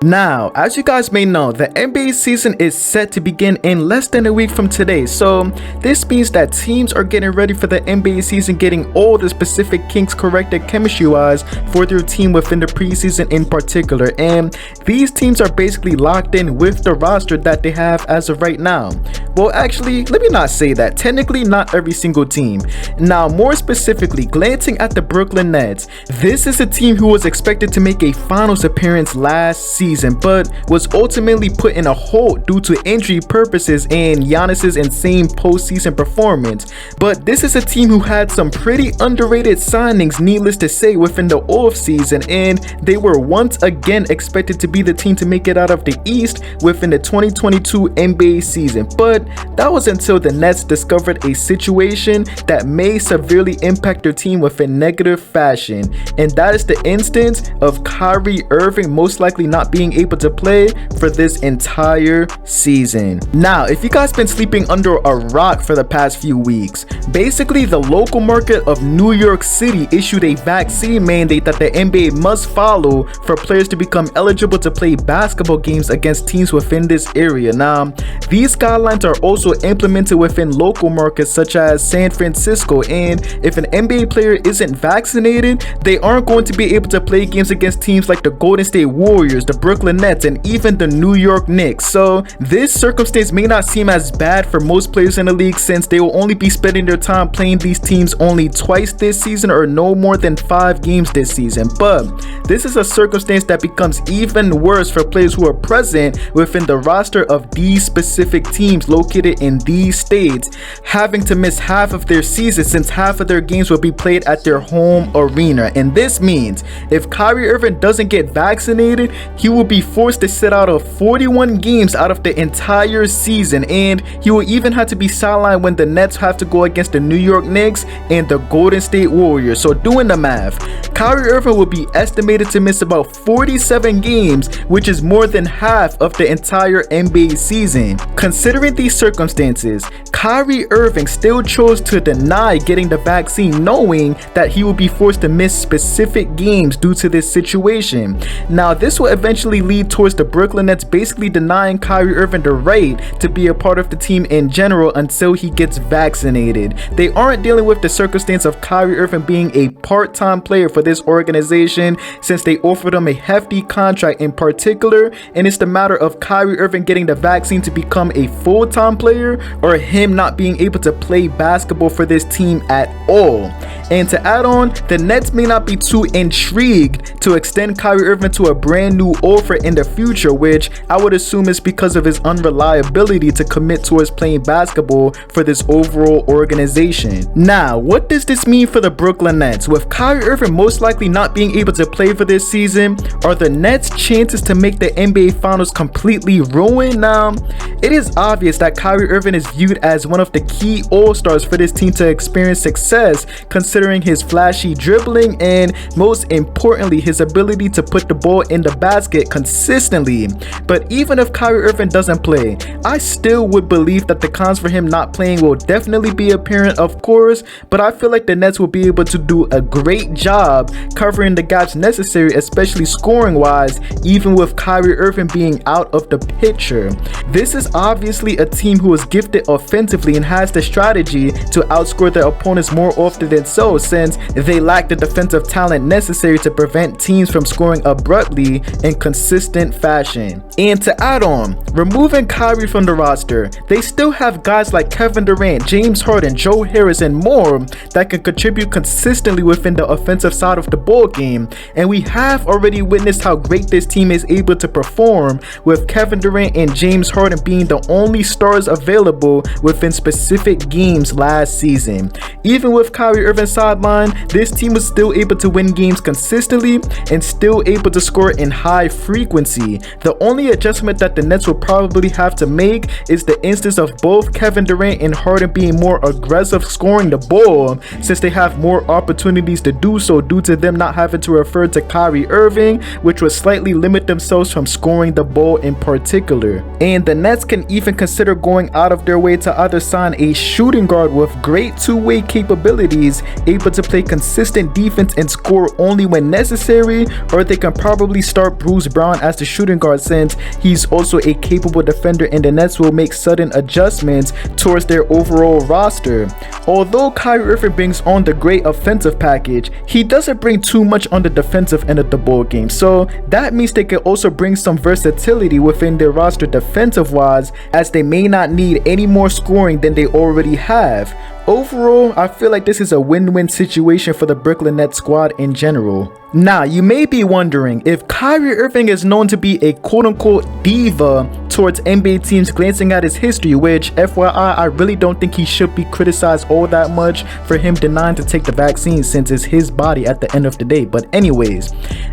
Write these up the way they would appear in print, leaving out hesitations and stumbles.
Now, as you guys may know, the NBA season is set to begin in less than a week from today, so this means that teams are getting ready for the NBA season, getting all the specific kinks corrected chemistry-wise for their team within the preseason in particular, and these teams are basically locked in with the roster that they have as of right now. Well, actually, let me not say that. Technically, not every single team. Now, more specifically, glancing at the Brooklyn Nets, this is a team who was expected to make a finals appearance last season, but was ultimately put in a hold due to injury purposes and Giannis's insane postseason performance. But this is a team who had some pretty underrated signings, needless to say, within the offseason, and they were once again expected to be the team to make it out of the East within the 2022 NBA season. But that was until the Nets discovered a situation that may severely impact their team within negative fashion, and that is the instance of Kyrie Irving most likely not being able to play for this entire season. Now, if you guys been sleeping under a rock for the past few weeks, basically the local market of New York City issued a vaccine mandate that the NBA must follow for players to become eligible to play basketball games against teams within this area. Now, these guidelines are also implemented within local markets such as San Francisco, and if an NBA player isn't vaccinated, they aren't going to be able to play games against teams like the Golden State Warriors, the Brooklyn Nets, and even the New York Knicks. So this circumstance may not seem as bad for most players in the league, since they will only be spending their time playing these teams only twice this season, or no more than 5 games this season. But this is a circumstance that becomes even worse for players who are present within the roster of these specific teams located in these states, having to miss half of their season, since half of their games will be played at their home arena. And this means if Kyrie Irving doesn't get vaccinated, he will be forced to sit out of 41 games out of the entire season, and he will even have to be sidelined when the Nets have to go against the New York Knicks and the Golden State Warriors. So doing the math, Kyrie Irving will be estimated to miss about 47 games, which is more than half of the entire NBA season. Considering these circumstances, Kyrie Irving still chose to deny getting the vaccine, knowing that he will be forced to miss specific games due to this situation. Now, this will eventually lead towards the Brooklyn Nets basically denying Kyrie Irving the right to be a part of the team in general until he gets vaccinated. They aren't dealing with the circumstance of Kyrie Irving being a part-time player for this organization, since they offered him a hefty contract in particular, and it's the matter of Kyrie Irving getting the vaccine to become a full-time player, or him not being able to play basketball for this team at all. And to add on, the Nets may not be too intrigued to extend Kyrie Irving to a brand new offer in the future, which I would assume is because of his unreliability to commit towards playing basketball for this overall organization. Now, what does this mean for the Brooklyn Nets? With Kyrie Irving most likely not being able to play for this season, are the Nets' chances to make the NBA Finals completely ruined? Now, it is obvious that Kyrie Irving is viewed as one of the key all-stars for this team to experience success, considering his flashy dribbling and, most importantly, his ability to put the ball in the basket consistently. But even if Kyrie Irving doesn't play, I still would believe that the cons for him not playing will definitely be apparent, of course, but I feel like the Nets will be able to do a great job covering the gaps necessary, especially scoring-wise, even with Kyrie Irving being out of the picture. This is obviously a team who is gifted offensively and has the strategy to outscore their opponents more often than so, since they lack the defensive talent necessary to prevent teams from scoring abruptly in consistent fashion. And to add on, removing Kyrie from the roster, they still have guys like Kevin Durant, James Harden, Joe Harris, and more that can contribute consistently within the offensive side of the ball game, and we have already witnessed how great this team is able to perform, with Kevin Durant and James Harden being the only stars available within specific games last season. Even with Kyrie Irving sidelined, this team was still able to win games consistently and still able to score in high frequency. The only adjustment that the Nets will probably have to make is the instance of both Kevin Durant and Harden being more aggressive scoring the ball, since they have more opportunities to do so due to them not having to refer to Kyrie Irving, which would slightly limit themselves from scoring the ball in particular. And the Nets can even consider going out of their way to either sign a shooting guard with great two-way capabilities, able to play consistent defense and score only when necessary, or they can probably start Bruce Bruce Brown as the shooting guard, since he's also a capable defender, and the Nets will make sudden adjustments towards their overall roster. Although Kyrie Irving brings on the great offensive package, he doesn't bring too much on the defensive end of the ball game, so that means they can also bring some versatility within their roster defensive wise, as they may not need any more scoring than they already have. Overall, I feel like this is a win-win situation for the Brooklyn Nets squad in general. Now, you may be wondering, if Kyrie Irving is known to be a quote-unquote diva towards NBA teams, glancing at his history, which FYI, I really don't think he should be criticized all that much for him denying to take the vaccine, since it's his body at the end of the day. But anyways,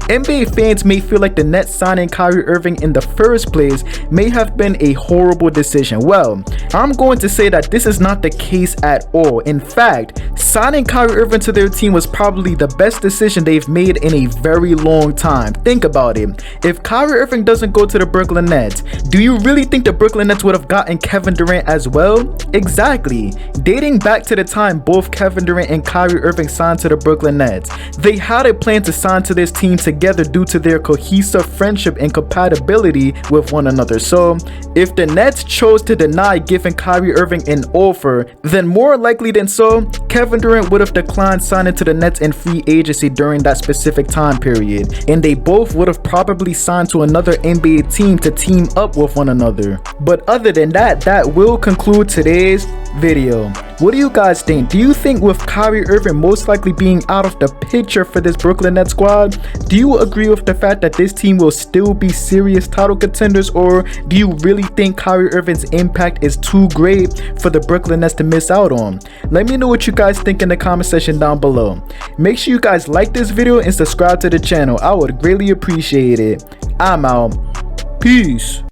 NBA fans may feel like the Nets signing Kyrie Irving in the first place may have been a horrible decision. Well, I'm going to say that this is not the case at all. In fact, signing Kyrie Irving to their team was probably the best decision they've made in a very long time. Think about it. If Kyrie Irving doesn't go to the Brooklyn Nets, do you really think the Brooklyn Nets would have gotten Kevin Durant as well? Exactly. Dating back to the time both Kevin Durant and Kyrie Irving signed to the Brooklyn Nets, they had a plan to sign to this team together due to their cohesive friendship and compatibility with one another. So if the Nets chose to deny giving Kyrie Irving an offer, then more likely than so, Kevin Durant would have declined signing to the Nets in free agency during that specific time period, and they both would have probably signed to another NBA team to team up with one another. But other than that, that will conclude today's video. What do you guys think? Do you think with Kyrie Irving most likely being out of the picture for this Brooklyn Nets squad, do you agree with the fact that this team will still be serious title contenders, or do you really think Kyrie Irving's impact is too great for the Brooklyn Nets to miss out on? Let me know what you guys think in the comment section down below. Make sure you guys like this video and subscribe to the channel. I would greatly appreciate it. I'm out. Peace.